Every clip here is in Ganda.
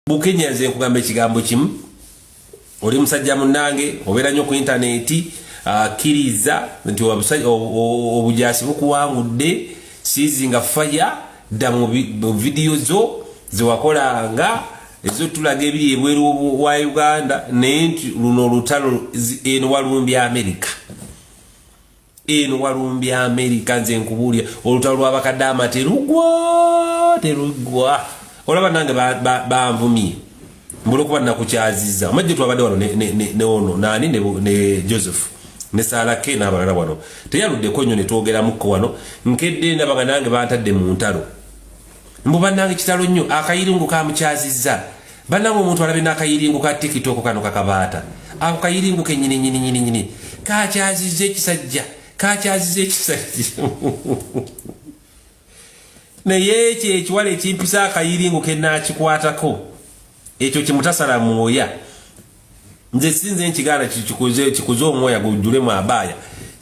Bukenya nze nkugamba ekigambo kimu oli musajja munnange obeera nnyo ku intaneti akkiriza nti obujasi bukuwangudde siizinga faya dda mu vidiyo zo zewakolanga ezotulaga ebiri ebweru wa Uganda naye nti luno olutalo eno walumbya America. Eno walumbya America nze nkubuulira olutalo lw'abakaddaama terugwa olaba nange banvumye mbulo kuba nakukyaziza amajje twabadde wano ne ono nani ne Joseph ne Sara K n'abalala wano teyaluddeko nnyo ne twogeramuko wano nkedde ndabaga nange bantadde mu ntalo mbu bannange kitalo nnyo akayiringu kamukyaziza bannange omuntu alabe n'akayiringu ka TikTok kano kakabaata ako kayiringu kenyini kakyaziza ekisajja naye ekyo ekiwala ekimpisa akayiringu kennakikwatako ekyo kimutasala mwoya nze sinze nkigaana kikuze omwoya gujjulemu abaaya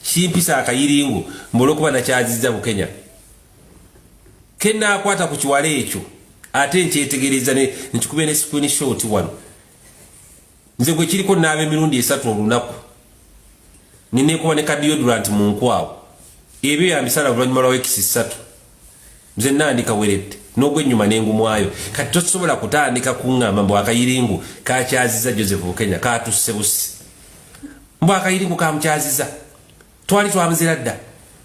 kimpisa akayiringu mbolokuba nakyaziza Bukenya kennakwata ku kiwala ekyo ate nkyetegereza nkikube ne screenshot wano nze gwe kiriko naabe emirundi 3 olunaku ninekuba ne deodorant mu nkwawo ebyo yambisala oluvannyuma lwa weeks 3 nze nandika werette n'ogwennyuma n'engumwayo kati tosobola kutandika kuŋŋamba mbu akayiringu kakyaziza Joseph Bukenya katusse busi mbu akayiringu kamukyaziza twali twamuzira dda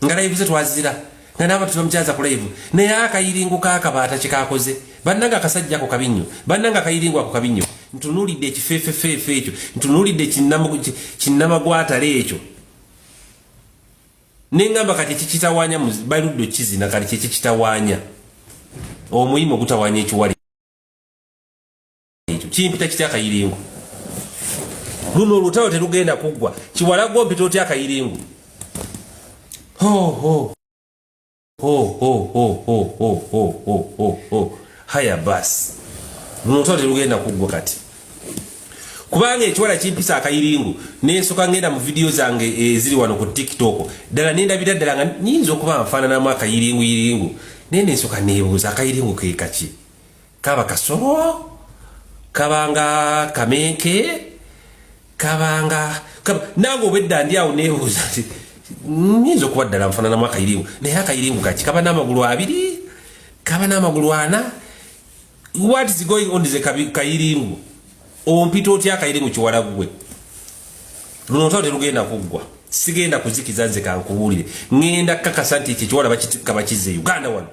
nga live ze twazira nga n'abantu tubamukyaza ku live naye akayiringu kakabaata kikakoze bannanga akasajja ako kabinyo bannanga akayiringu ako kabinyo ntunuulidde ekifeefefeefe ekyo ntunuulidde kinnamagwatale ekyo nengamba kati kikitawanya baluddo kizina kati kikitawanya omuyimo gutawanya ekiwali ekyo kimpita kitya akayiringu luno olutalo terugenda kuggwa kiwala gompita otya akayiringu haya basi luno olutalo terugenda kuggwa kati kubanga ekiwala kimpisa akayiringu nensoka ngenda mu video zange eziri wano ku TikTok ddala nendabira ddala nga nyinza okuba nfaananamu akayiringu nene nsoka neebuuza akayiringu ke kaki kaba kasolo kabanga kamenke kabanga nange obwedda ndi awo neebuuza nti nyinza okuba ddala nfaananamu akayiringu naye akayiringu kaki kaba n'amagulu 2 kaba n'amagulu 4 what is going on is kayiringu ompita otya akayiringu kiwala gwe luno olutalo terugenda kuggwa sigenda kuzikiza nze kankubuulire ngenda kakasa nti ekyo kiwala bakitikka bakize Uganda wano